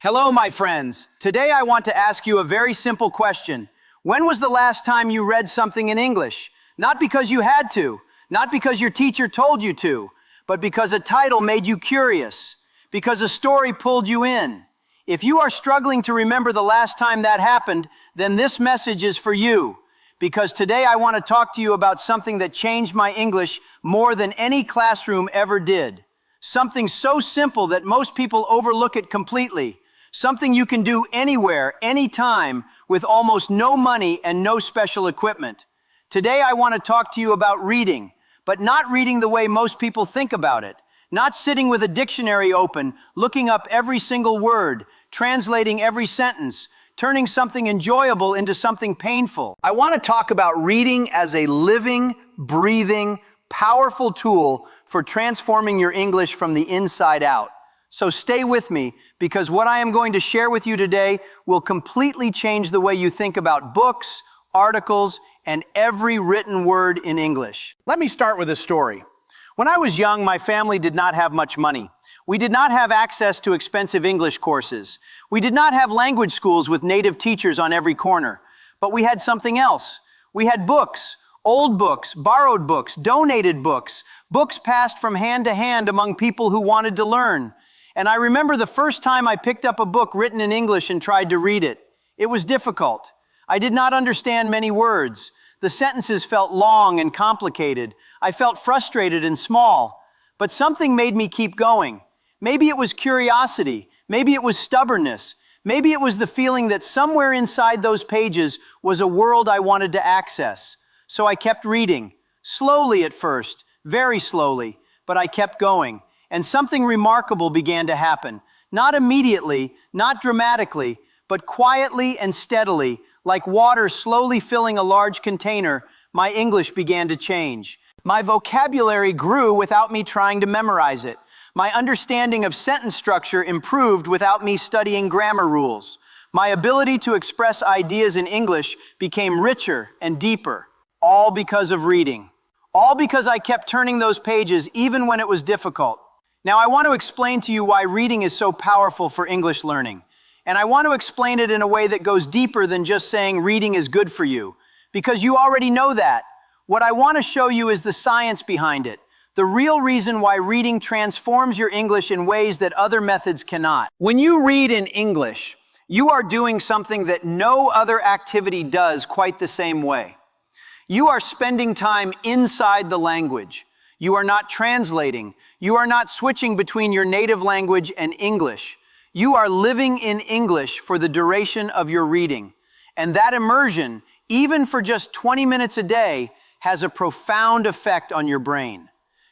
Hello, my friends. Today I want to ask you a very simple question. When was the last time you read something in English? Not because you had to, not because your teacher told you to, but because a title made you curious, because a story pulled you in. If you are struggling to remember the last time that happened, then this message is for you. Because today I want to talk to you about something that changed my English more than any classroom ever did. Something so simple that most people overlook it completely. Something you can do anywhere, anytime, with almost no money and no special equipment. Today I want to talk to you about reading, but not reading the way most people think about it. Not sitting with a dictionary open, looking up every single word, translating every sentence, turning something enjoyable into something painful. I want to talk about reading as a living, breathing, powerful tool for transforming your English from the inside out. So stay with me, because what I am going to share with you today will completely change the way you think about books, articles, and every written word in English. Let me start with a story. When I was young, my family did not have much money. We did not have access to expensive English courses. We did not have language schools with native teachers on every corner. But we had something else. We had books, old books, borrowed books, donated books, books passed from hand to hand among people who wanted to learn. And I remember the first time I picked up a book written in English and tried to read it. It was difficult. I did not understand many words. The sentences felt long and complicated. I felt frustrated and small. But something made me keep going. Maybe it was curiosity. Maybe it was stubbornness. Maybe it was the feeling that somewhere inside those pages was a world I wanted to access. So I kept reading. Slowly at first, very slowly, but I kept going. And something remarkable began to happen. Not immediately, not dramatically, but quietly and steadily, like water slowly filling a large container, my English began to change. My vocabulary grew without me trying to memorize it. My understanding of sentence structure improved without me studying grammar rules. My ability to express ideas in English became richer and deeper, all because of reading. All because I kept turning those pages even when it was difficult. Now, I want to explain to you why reading is so powerful for English learning. And I want to explain it in a way that goes deeper than just saying reading is good for you, because you already know that. What I want to show you is the science behind it, the real reason why reading transforms your English in ways that other methods cannot. When you read in English, you are doing something that no other activity does quite the same way. You are spending time inside the language. You are not translating. You are not switching between your native language and English. You are living in English for the duration of your reading. And that immersion, even for just 20 minutes a day, has a profound effect on your brain.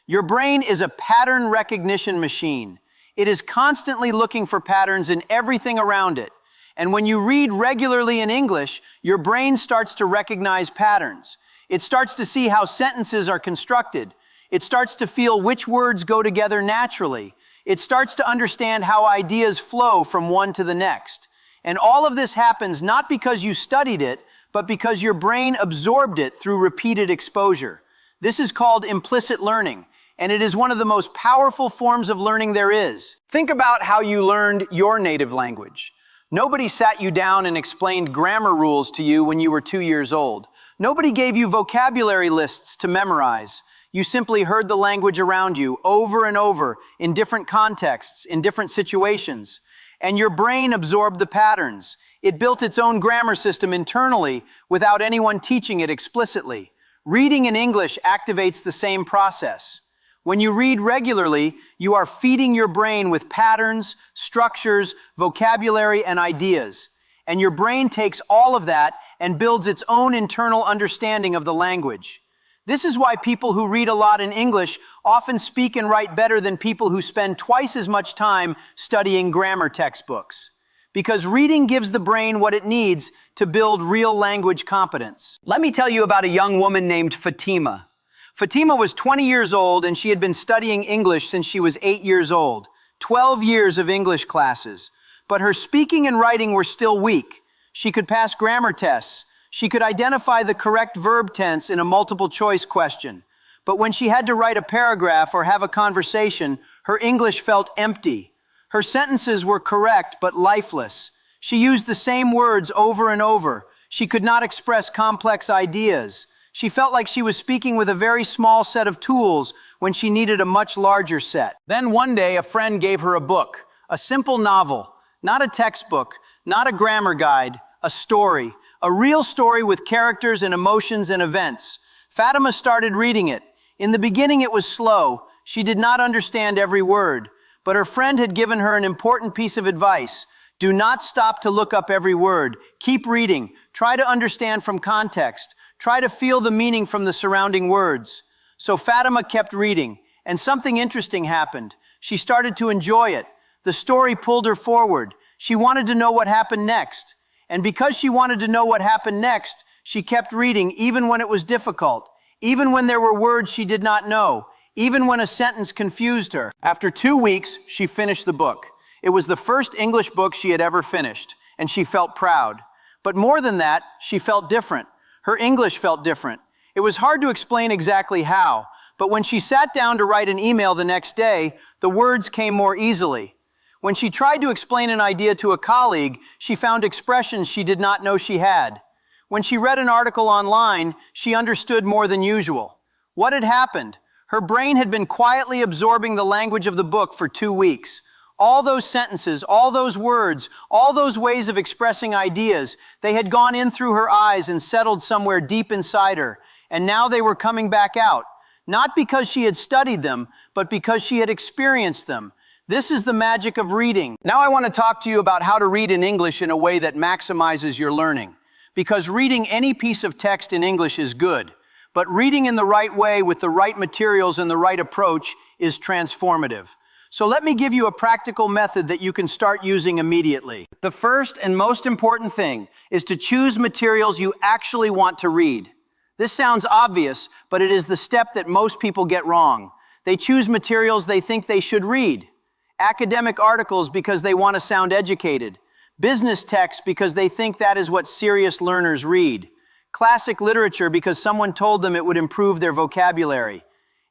Your brain is a pattern recognition machine. It is constantly looking for patterns in everything around it. And when you read regularly in English, your brain starts to recognize patterns. It starts to see how sentences are constructed. It starts to feel which words go together naturally. It starts to understand how ideas flow from one to the next. And all of this happens not because you studied it, but because your brain absorbed it through repeated exposure. This is called implicit learning, and it is one of the most powerful forms of learning there is. Think about how you learned your native language. Nobody sat you down and explained grammar rules to you when you were 2 years old. Nobody gave you vocabulary lists to memorize. You simply heard the language around you over and over in different contexts, in different situations. And your brain absorbed the patterns. It built its own grammar system internally without anyone teaching it explicitly. Reading in English activates the same process. When you read regularly, you are feeding your brain with patterns, structures, vocabulary, and ideas. And your brain takes all of that and builds its own internal understanding of the language. This is why people who read a lot in English often speak and write better than people who spend twice as much time studying grammar textbooks. Because reading gives the brain what it needs to build real language competence. Let me tell you about a young woman named Fatima. Fatima was 20 years old and she had been studying English since she was 8 years old. 12 years of English classes. But her speaking and writing were still weak. She could pass grammar tests. She could identify the correct verb tense in a multiple choice question. But when she had to write a paragraph or have a conversation, her English felt empty. Her sentences were correct but lifeless. She used the same words over and over. She could not express complex ideas. She felt like she was speaking with a very small set of tools when she needed a much larger set. Then one day, a friend gave her a book, a simple novel, not a textbook, not a grammar guide, a story, a real story with characters and emotions and events. Fatima started reading it. In the beginning, it was slow. She did not understand every word, but her friend had given her an important piece of advice. Do not stop to look up every word. Keep reading. Try to understand from context. Try to feel the meaning from the surrounding words. So Fatima kept reading, and something interesting happened. She started to enjoy it. The story pulled her forward. She wanted to know what happened next. And because she wanted to know what happened next, she kept reading even when it was difficult, even when there were words she did not know, even when a sentence confused her. After 2 weeks, she finished the book. It was the first English book she had ever finished, and she felt proud. But more than that, she felt different. Her English felt different. It was hard to explain exactly how, but when she sat down to write an email the next day, the words came more easily. When she tried to explain an idea to a colleague, she found expressions she did not know she had. When she read an article online, she understood more than usual. What had happened? Her brain had been quietly absorbing the language of the book for 2 weeks. All those sentences, all those words, all those ways of expressing ideas, they had gone in through her eyes and settled somewhere deep inside her. And now they were coming back out. Not because she had studied them, but because she had experienced them. This is the magic of reading. Now I want to talk to you about how to read in English in a way that maximizes your learning. Because reading any piece of text in English is good, but reading in the right way with the right materials and the right approach is transformative. So let me give you a practical method that you can start using immediately. The first and most important thing is to choose materials you actually want to read. This sounds obvious, but it is the step that most people get wrong. They choose materials they think they should read. Academic articles because they want to sound educated. Business texts because they think that is what serious learners read. Classic literature because someone told them it would improve their vocabulary.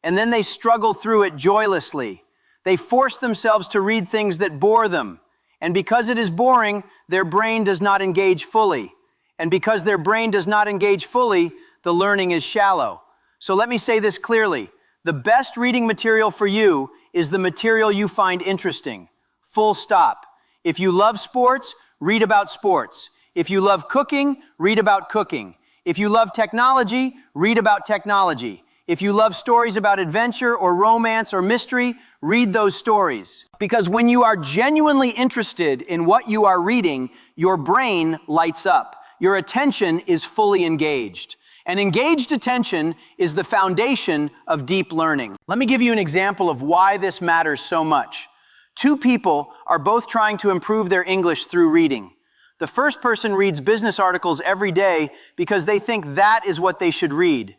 And then they struggle through it joylessly. They force themselves to read things that bore them. And because it is boring, their brain does not engage fully. And because their brain does not engage fully, the learning is shallow. So let me say this clearly. The best reading material for you is the material you find interesting. Full stop. If you love sports, read about sports. If you love cooking, read about cooking. If you love technology, read about technology. If you love stories about adventure or romance or mystery, read those stories. Because when you are genuinely interested in what you are reading, your brain lights up. Your attention is fully engaged. And engaged attention is the foundation of deep learning. Let me give you an example of why this matters so much. 2 people are both trying to improve their English through reading. The first person reads business articles every day because they think that is what they should read.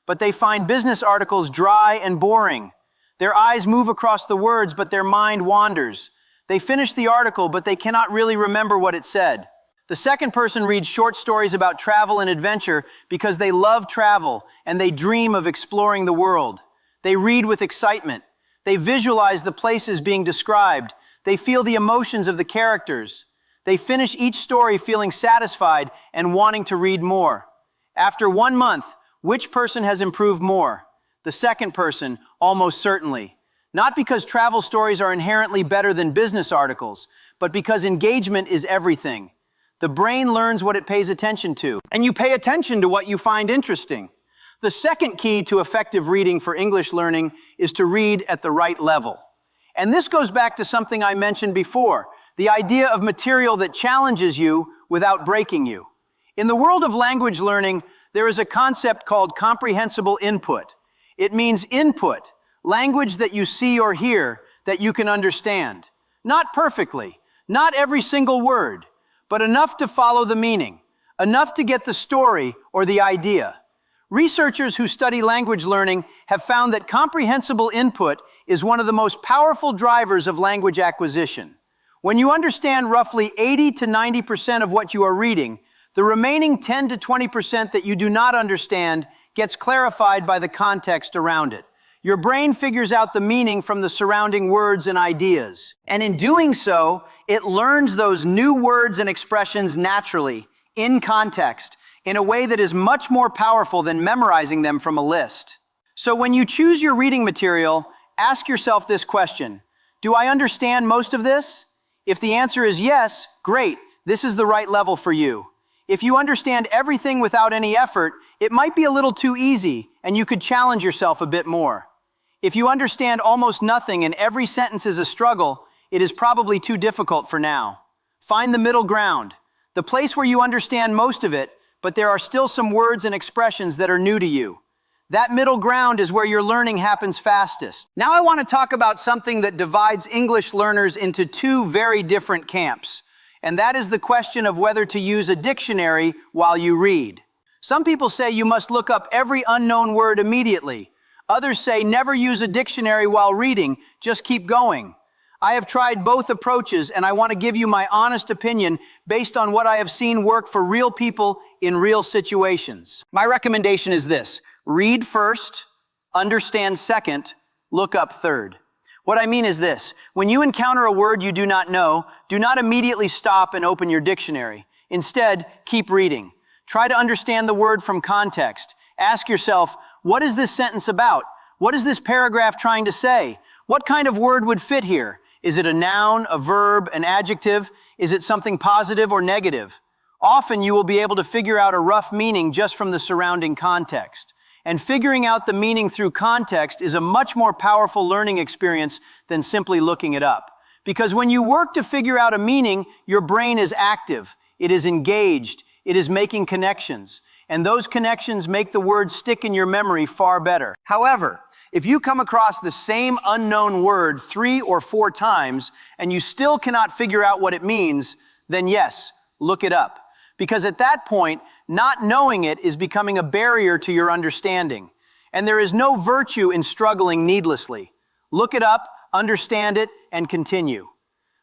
But they find business articles dry and boring. Their eyes move across the words, but their mind wanders. They finish the article, but they cannot really remember what it said. The second person reads short stories about travel and adventure because they love travel and they dream of exploring the world. They read with excitement. They visualize the places being described. They feel the emotions of the characters. They finish each story feeling satisfied and wanting to read more. After 1 month, which person has improved more? The second person, almost certainly. Not because travel stories are inherently better than business articles, but because engagement is everything. The brain learns what it pays attention to, and you pay attention to what you find interesting. The second key to effective reading for English learning is to read at the right level. And this goes back to something I mentioned before, the idea of material that challenges you without breaking you. In the world of language learning, there is a concept called comprehensible input. It means input, language that you see or hear that you can understand. Not perfectly, not every single word, but enough to follow the meaning, enough to get the story or the idea. Researchers who study language learning have found that comprehensible input is one of the most powerful drivers of language acquisition. When you understand roughly 80 to 90% of what you are reading, the remaining 10 to 20% that you do not understand gets clarified by the context around it. Your brain figures out the meaning from the surrounding words and ideas. And in doing so, it learns those new words and expressions naturally, in context, in a way that is much more powerful than memorizing them from a list. So when you choose your reading material, ask yourself this question: do I understand most of this? If the answer is yes, great, this is the right level for you. If you understand everything without any effort, it might be a little too easy, and you could challenge yourself a bit more. If you understand almost nothing and every sentence is a struggle, it is probably too difficult for now. Find the middle ground, the place where you understand most of it, but there are still some words and expressions that are new to you. That middle ground is where your learning happens fastest. Now I want to talk about something that divides English learners into two very different camps, and that is the question of whether to use a dictionary while you read. Some people say you must look up every unknown word immediately. Others say never use a dictionary while reading, just keep going. I have tried both approaches, and I want to give you my honest opinion based on what I have seen work for real people in real situations. My recommendation is this: read first, understand second, look up third. What I mean is this: when you encounter a word you do not know, do not immediately stop and open your dictionary. Instead, keep reading. Try to understand the word from context. Ask yourself, what is this sentence about? What is this paragraph trying to say? What kind of word would fit here? Is it a noun, a verb, an adjective? Is it something positive or negative? Often you will be able to figure out a rough meaning just from the surrounding context. And figuring out the meaning through context is a much more powerful learning experience than simply looking it up. Because when you work to figure out a meaning, your brain is active, it is engaged, it is making connections. And those connections make the word stick in your memory far better. However, if you come across the same unknown word 3 or 4 times and you still cannot figure out what it means, then yes, look it up. Because at that point, not knowing it is becoming a barrier to your understanding. And there is no virtue in struggling needlessly. Look it up, understand it, and continue.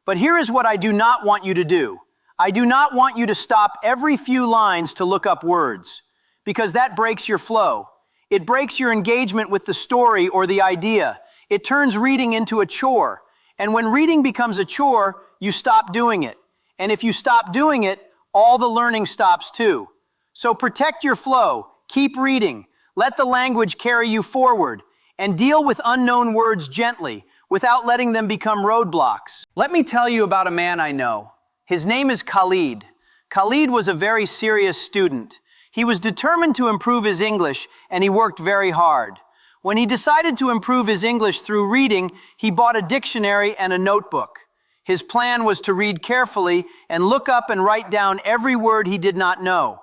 But here is what I do not want you to do. I do not want you to stop every few lines to look up words, because that breaks your flow. It breaks your engagement with the story or the idea. It turns reading into a chore. And when reading becomes a chore, you stop doing it. And if you stop doing it, all the learning stops too. So protect your flow, keep reading, let the language carry you forward, and deal with unknown words gently, without letting them become roadblocks. Let me tell you about a man I know. His name is Khalid. Khalid was a very serious student. He was determined to improve his English, and he worked very hard. When he decided to improve his English through reading, he bought a dictionary and a notebook. His plan was to read carefully and look up and write down every word he did not know.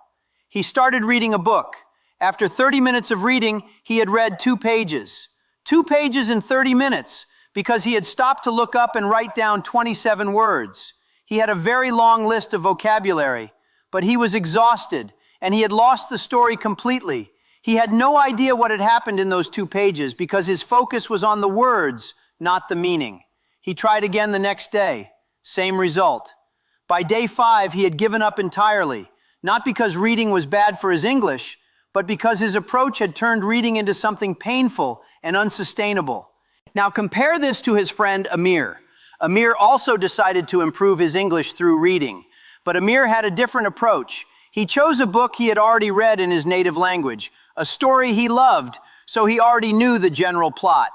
He started reading a book. After 30 minutes of reading, he had read 2 pages. 2 pages in 30 minutes, because he had stopped to look up and write down 27 words. He had a very long list of vocabulary, but he was exhausted, and he had lost the story completely. He had no idea what had happened in those 2 pages because his focus was on the words, not the meaning. He tried again the next day. Same result. By day 5, he had given up entirely, not because reading was bad for his English, but because his approach had turned reading into something painful and unsustainable. Now compare this to his friend Amir. Amir also decided to improve his English through reading, but Amir had a different approach. He chose a book he had already read in his native language, a story he loved, so he already knew the general plot.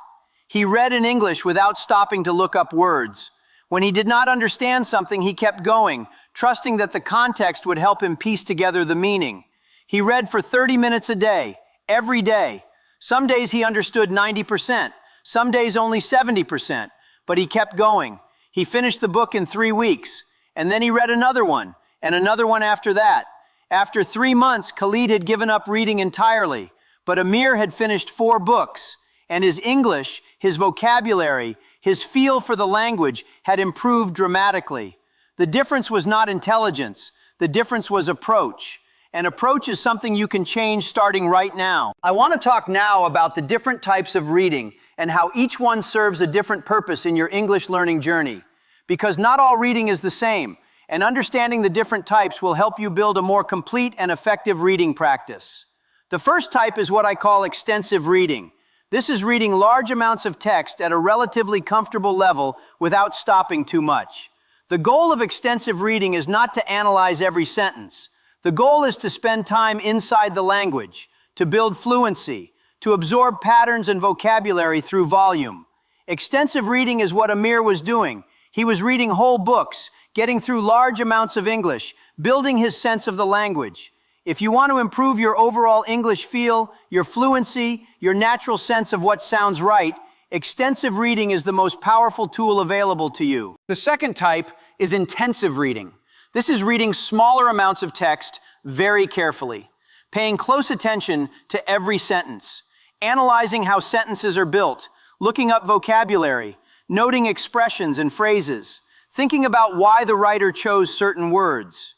He read in English without stopping to look up words. When he did not understand something, he kept going, trusting that the context would help him piece together the meaning. He read for 30 minutes a day, every day. Some days he understood 90%, some days only 70%, but he kept going. He finished the book in 3 weeks, and then he read another one, and another one after that. After 3 months, Khalid had given up reading entirely, but Amir had finished 4 books, and his English, his vocabulary, his feel for the language had improved dramatically. The difference was not intelligence, the difference was approach. And approach is something you can change starting right now. I want to talk now about the different types of reading and how each one serves a different purpose in your English learning journey. Because not all reading is the same, and understanding the different types will help you build a more complete and effective reading practice. The first type is what I call extensive reading. This is reading large amounts of text at a relatively comfortable level without stopping too much. The goal of extensive reading is not to analyze every sentence. The goal is to spend time inside the language, to build fluency, to absorb patterns and vocabulary through volume. Extensive reading is what Amir was doing. He was reading whole books, getting through large amounts of English, building his sense of the language. If you want to improve your overall English feel, your fluency, your natural sense of what sounds right, extensive reading is the most powerful tool available to you. The second type is intensive reading. This is reading smaller amounts of text very carefully, paying close attention to every sentence, analyzing how sentences are built, looking up vocabulary, noting expressions and phrases, thinking about why the writer chose certain words.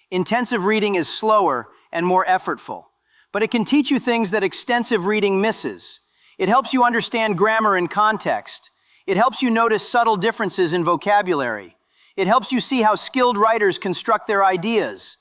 Intensive reading is slower and more effortful, but it can teach you things that extensive reading misses. It helps you understand grammar and context. It helps you notice subtle differences in vocabulary. It helps you see how skilled writers construct their ideas.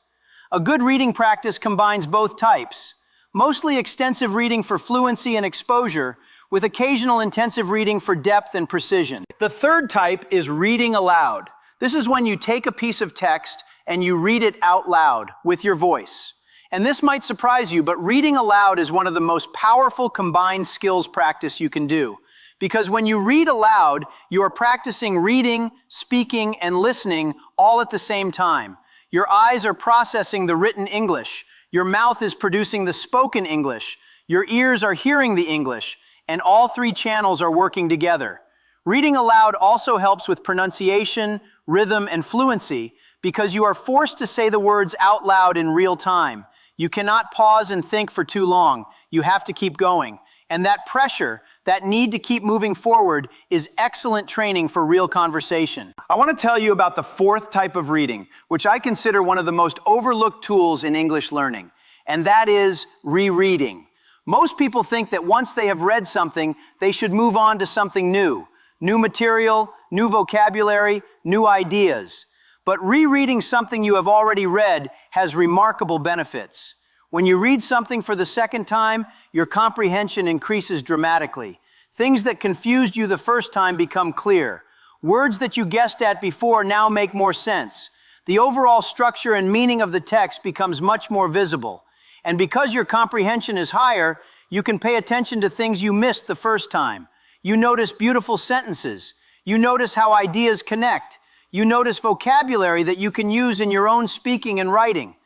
A good reading practice combines both types, mostly extensive reading for fluency and exposure, with occasional intensive reading for depth and precision. The third type is reading aloud. This is when you take a piece of text and you read it out loud with your voice. And this might surprise you, but reading aloud is one of the most powerful combined skills practice you can do. Because when you read aloud, you are practicing reading, speaking, and listening all at the same time. Your eyes are processing the written English. Your mouth is producing the spoken English. Your ears are hearing the English. And all three channels are working together. Reading aloud also helps with pronunciation, rhythm, and fluency because you are forced to say the words out loud in real time. You cannot pause and think for too long. You have to keep going. And that pressure, that need to keep moving forward, is excellent training for real conversation. I want to tell you about the fourth type of reading, which I consider one of the most overlooked tools in English learning, and that is rereading. Most people think that once they have read something, they should move on to something new. New material, new vocabulary, new ideas. But rereading something you have already read has remarkable benefits. When you read something for the second time, your comprehension increases dramatically. Things that confused you the first time become clear. Words that you guessed at before now make more sense. The overall structure and meaning of the text becomes much more visible. And because your comprehension is higher, you can pay attention to things you missed the first time. You notice beautiful sentences. You notice how ideas connect. You notice vocabulary that you can use in your own speaking and writing.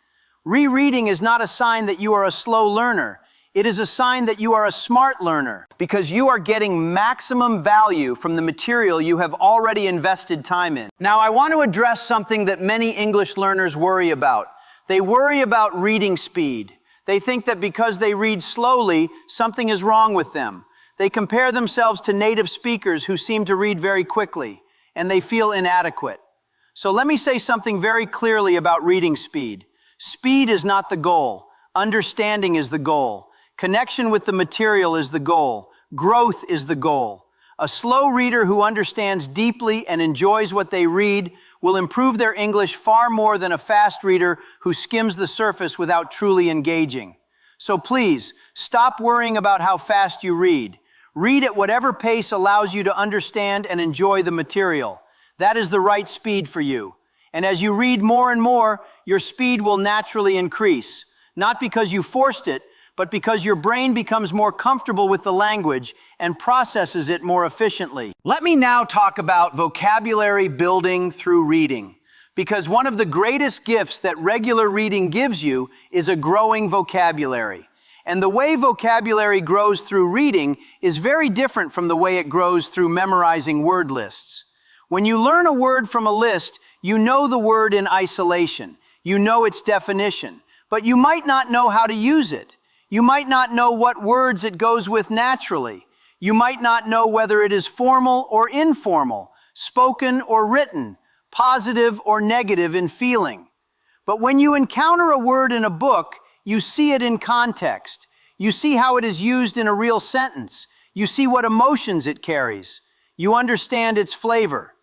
Rereading is not a sign that you are a slow learner. It is a sign that you are a smart learner because you are getting maximum value from the material you have already invested time in. Now, I want to address something that many English learners worry about. They worry about reading speed. They think that because they read slowly, something is wrong with them. They compare themselves to native speakers who seem to read very quickly, and they feel inadequate. So let me say something very clearly about reading speed. Speed is not the goal. Understanding is the goal. Connection with the material is the goal. Growth is the goal. A slow reader who understands deeply and enjoys what they read will improve their English far more than a fast reader who skims the surface without truly engaging. So please, stop worrying about how fast you read. Read at whatever pace allows you to understand and enjoy the material. That is the right speed for you. And as you read more and more, your speed will naturally increase. Not because you forced it, but because your brain becomes more comfortable with the language and processes it more efficiently. Let me now talk about vocabulary building through reading. Because one of the greatest gifts that regular reading gives you is a growing vocabulary. And the way vocabulary grows through reading is very different from the way it grows through memorizing word lists. When you learn a word from a list, you know the word in isolation. You know its definition, but you might not know how to use it. You might not know what words it goes with naturally. You might not know whether it is formal or informal, spoken or written, positive or negative in feeling. But when you encounter a word in a book, you see it in context. You see how it is used in a real sentence. You see what emotions it carries. You understand its flavor.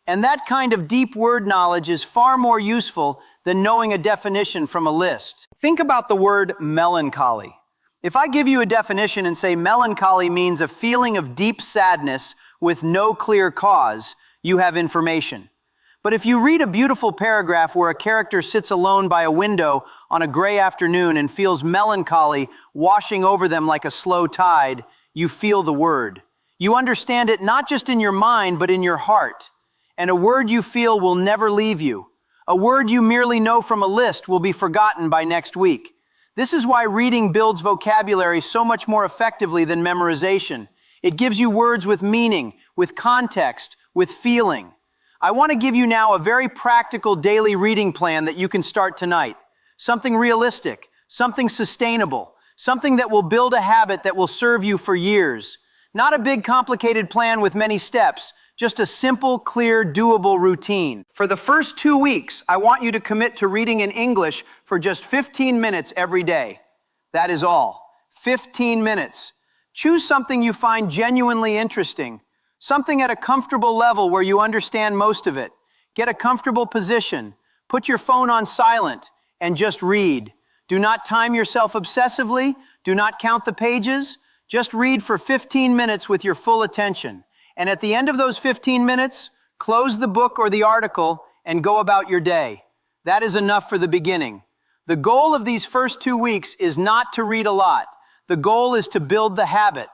And that kind of deep word knowledge is far more useful than knowing a definition from a list. Think about the word melancholy. If I give you a definition and say melancholy means a feeling of deep sadness with no clear cause, you have information. But if you read a beautiful paragraph where a character sits alone by a window on a gray afternoon and feels melancholy washing over them like a slow tide, you feel the word. You understand it not just in your mind, but in your heart. And a word you feel will never leave you. A word you merely know from a list will be forgotten by next week. This is why reading builds vocabulary so much more effectively than memorization. It gives you words with meaning, with context, with feeling. I want to give you now a very practical daily reading plan that you can start tonight. Something realistic, something sustainable, something that will build a habit that will serve you for years. Not a big complicated plan with many steps, just a simple, clear, doable routine. For the first 2 weeks, I want you to commit to reading in English for just 15 minutes every day. That is all. 15 minutes. Choose something you find genuinely interesting. Something at a comfortable level where you understand most of it. Get a comfortable position. Put your phone on silent and just read. Do not time yourself obsessively. Do not count the pages. Just read for 15 minutes with your full attention. And at the end of those 15 minutes, close the book or the article and go about your day. That is enough for the beginning. The goal of these first 2 weeks is not to read a lot. The goal is to build the habit,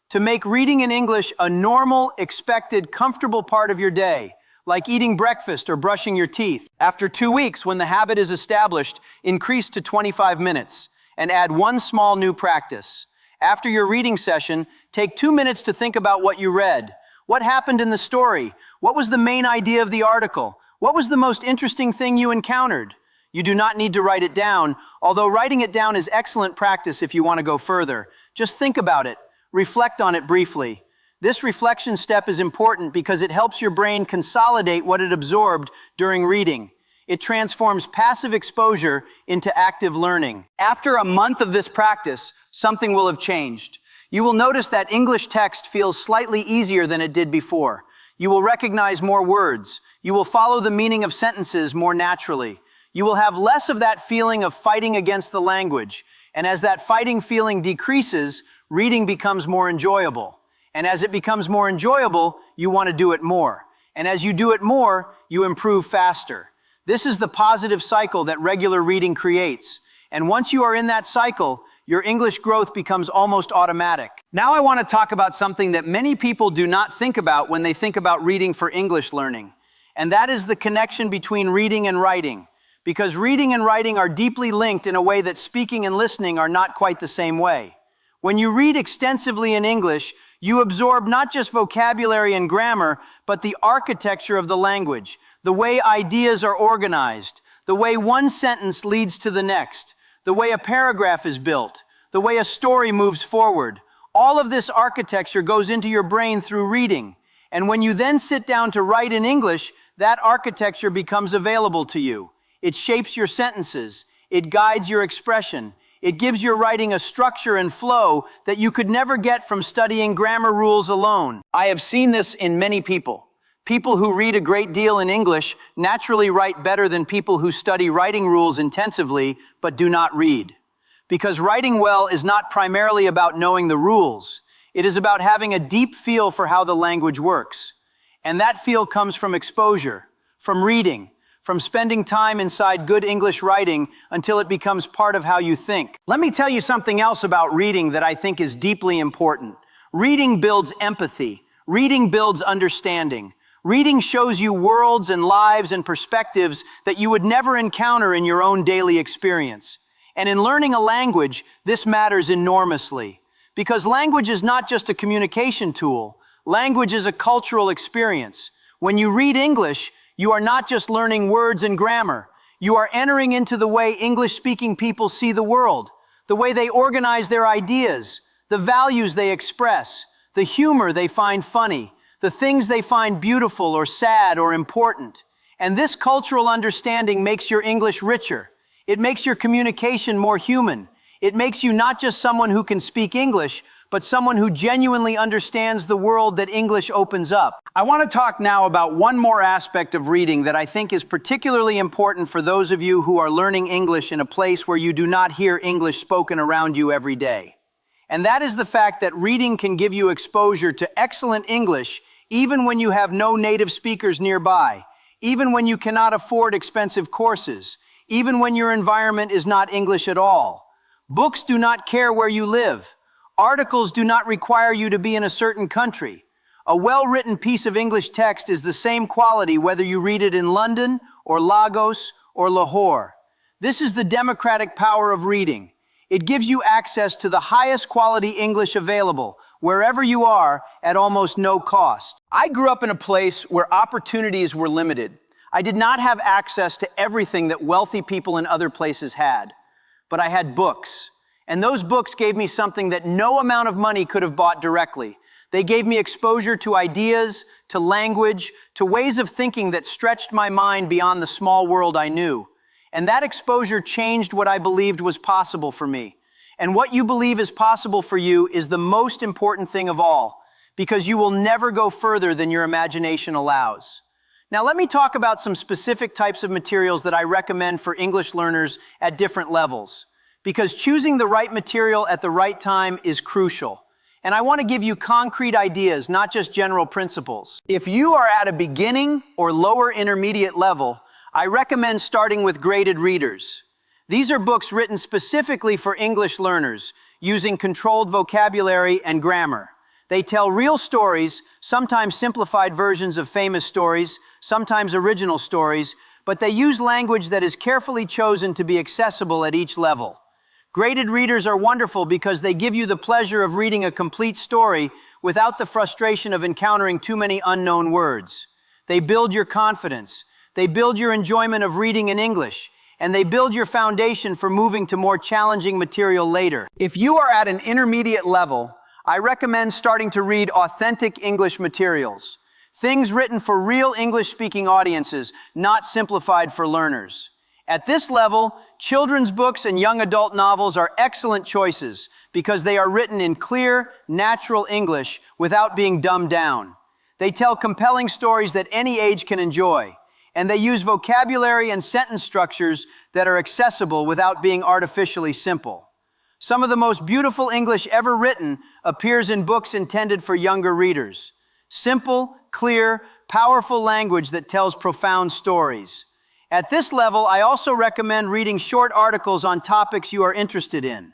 to make reading in English a normal, expected, comfortable part of your day, like eating breakfast or brushing your teeth. After 2 weeks, when the habit is established, increase to 25 minutes and add one small new practice. After your reading session, take 2 minutes to think about what you read. What happened in the story? What was the main idea of the article? What was the most interesting thing you encountered? You do not need to write it down, although writing it down is excellent practice if you want to go further. Just think about it. Reflect on it briefly. This reflection step is important because it helps your brain consolidate what it absorbed during reading. It transforms passive exposure into active learning. After a month of this practice, something will have changed. You will notice that English text feels slightly easier than it did before. You will recognize more words. You will follow the meaning of sentences more naturally. You will have less of that feeling of fighting against the language. And as that fighting feeling decreases, reading becomes more enjoyable. And as it becomes more enjoyable, you want to do it more. And as you do it more, you improve faster. This is the positive cycle that regular reading creates. And once you are in that cycle, your English growth becomes almost automatic. Now I want to talk about something that many people do not think about when they think about reading for English learning. And that is the connection between reading and writing. Because reading and writing are deeply linked in a way that speaking and listening are not quite the same way. When you read extensively in English, you absorb not just vocabulary and grammar, but the architecture of the language, the way ideas are organized, the way one sentence leads to the next, the way a paragraph is built, the way a story moves forward. All of this architecture goes into your brain through reading. And when you then sit down to write in English, that architecture becomes available to you. It shapes your sentences. It guides your expression. It gives your writing a structure and flow that you could never get from studying grammar rules alone. I have seen this in many people. People who read a great deal in English naturally write better than people who study writing rules intensively but do not read. Because writing well is not primarily about knowing the rules. It is about having a deep feel for how the language works. And that feel comes from exposure, from reading, from spending time inside good English writing until it becomes part of how you think. Let me tell you something else about reading that I think is deeply important. Reading builds empathy. Reading builds understanding. Reading shows you worlds and lives and perspectives that you would never encounter in your own daily experience. And in learning a language, this matters enormously. Because language is not just a communication tool. Language is a cultural experience. When you read English, you are not just learning words and grammar. You are entering into the way English-speaking people see the world, the way they organize their ideas, the values they express, the humor they find funny, the things they find beautiful or sad or important. And this cultural understanding makes your English richer. It makes your communication more human. It makes you not just someone who can speak English, but someone who genuinely understands the world that English opens up. I want to talk now about one more aspect of reading that I think is particularly important for those of you who are learning English in a place where you do not hear English spoken around you every day. And that is the fact that reading can give you exposure to excellent English even when you have no native speakers nearby, even when you cannot afford expensive courses, even when your environment is not English at all. Books do not care where you live. Articles do not require you to be in a certain country. A well-written piece of English text is the same quality whether you read it in London or Lagos or Lahore. This is the democratic power of reading. It gives you access to the highest quality English available, wherever you are, at almost no cost. I grew up in a place where opportunities were limited. I did not have access to everything that wealthy people in other places had, but I had books. And those books gave me something that no amount of money could have bought directly. They gave me exposure to ideas, to language, to ways of thinking that stretched my mind beyond the small world I knew. And that exposure changed what I believed was possible for me. And what you believe is possible for you is the most important thing of all, because you will never go further than your imagination allows. Now let me talk about some specific types of materials that I recommend for English learners at different levels, because choosing the right material at the right time is crucial. And I want to give you concrete ideas, not just general principles. If you are at a beginning or lower intermediate level, I recommend starting with graded readers. These are books written specifically for English learners, using controlled vocabulary and grammar. They tell real stories, sometimes simplified versions of famous stories, sometimes original stories, but they use language that is carefully chosen to be accessible at each level. Graded readers are wonderful because they give you the pleasure of reading a complete story without the frustration of encountering too many unknown words. They build your confidence. They build your enjoyment of reading in English, and they build your foundation for moving to more challenging material later. If you are at an intermediate level, I recommend starting to read authentic English materials. Things written for real English-speaking audiences, not simplified for learners. At this level, children's books and young adult novels are excellent choices because they are written in clear, natural English without being dumbed down. They tell compelling stories that any age can enjoy, and they use vocabulary and sentence structures that are accessible without being artificially simple. Some of the most beautiful English ever written appears in books intended for younger readers. Simple, clear, powerful language that tells profound stories. At this level, I also recommend reading short articles on topics you are interested in.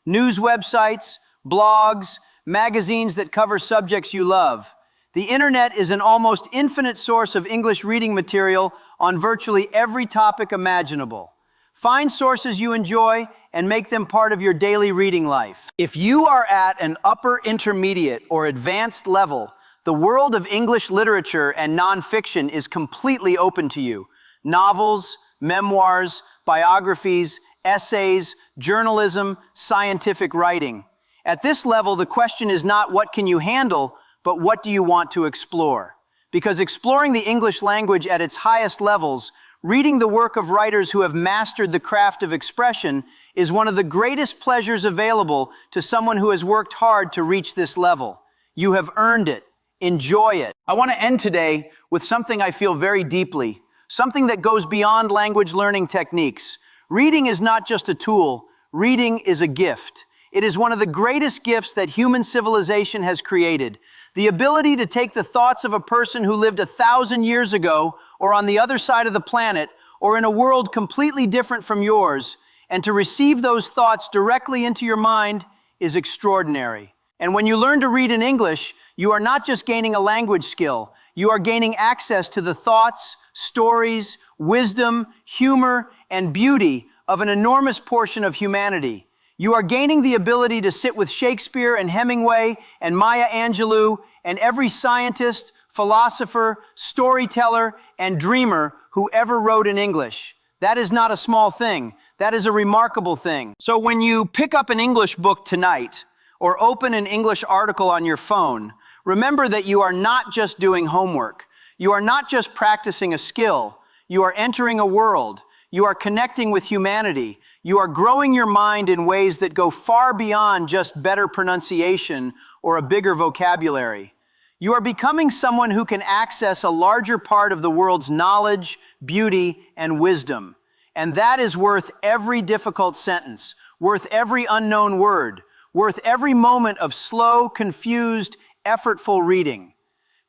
News websites, blogs, magazines that cover subjects you love. The internet is an almost infinite source of English reading material on virtually every topic imaginable. Find sources you enjoy and make them part of your daily reading life. If you are at an upper intermediate or advanced level, the world of English literature and nonfiction is completely open to you. Novels, memoirs, biographies, essays, journalism, scientific writing. At this level, the question is not what can you handle, but what do you want to explore? Because exploring the English language at its highest levels, reading the work of writers who have mastered the craft of expression, is one of the greatest pleasures available to someone who has worked hard to reach this level. You have earned it. Enjoy it. I want to end today with something I feel very deeply, something that goes beyond language learning techniques. Reading is not just a tool. Reading is a gift. It is one of the greatest gifts that human civilization has created. The ability to take the thoughts of a person who lived 1,000 years ago, or on the other side of the planet, or in a world completely different from yours, and to receive those thoughts directly into your mind is extraordinary. And when you learn to read in English, you are not just gaining a language skill, you are gaining access to the thoughts, stories, wisdom, humor, and beauty of an enormous portion of humanity. You are gaining the ability to sit with Shakespeare and Hemingway and Maya Angelou and every scientist, philosopher, storyteller, and dreamer who ever wrote in English. That is not a small thing. That is a remarkable thing. So when you pick up an English book tonight or open an English article on your phone, remember that you are not just doing homework. You are not just practicing a skill. You are entering a world. You are connecting with humanity. You are growing your mind in ways that go far beyond just better pronunciation or a bigger vocabulary. You are becoming someone who can access a larger part of the world's knowledge, beauty, and wisdom. And that is worth every difficult sentence, worth every unknown word, worth every moment of slow, confused, effortful reading.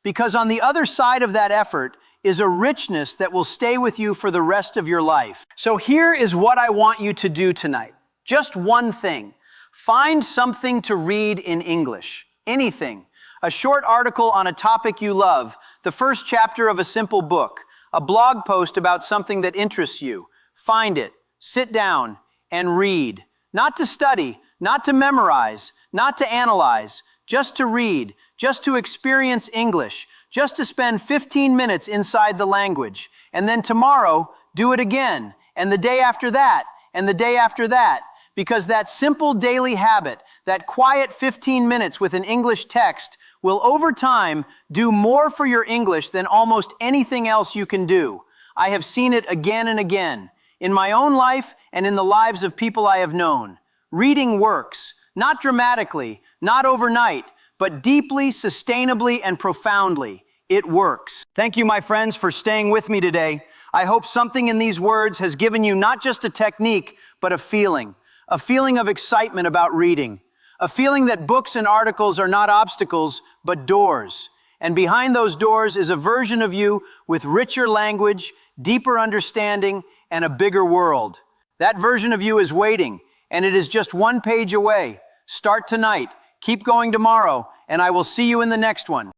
Because on the other side of that effort is a richness that will stay with you for the rest of your life. So here is what I want you to do tonight. Just one thing. Find something to read in English. Anything. A short article on a topic you love, the first chapter of a simple book, a blog post about something that interests you. Find it, sit down, and read. Not to study, not to memorize, not to analyze, just to read, just to experience English, just to spend 15 minutes inside the language. And then tomorrow, do it again, and the day after that, and the day after that. Because that simple daily habit, that quiet 15 minutes with an English text, will over time do more for your English than almost anything else you can do. I have seen it again and again, in my own life and in the lives of people I have known. Reading works, not dramatically, not overnight, but deeply, sustainably, and profoundly. It works. Thank you, my friends, for staying with me today. I hope something in these words has given you not just a technique, but a feeling of excitement about reading. A feeling that books and articles are not obstacles, but doors. And behind those doors is a version of you with richer language, deeper understanding, and a bigger world. That version of you is waiting, and it is just one page away. Start tonight, keep going tomorrow, and I will see you in the next one.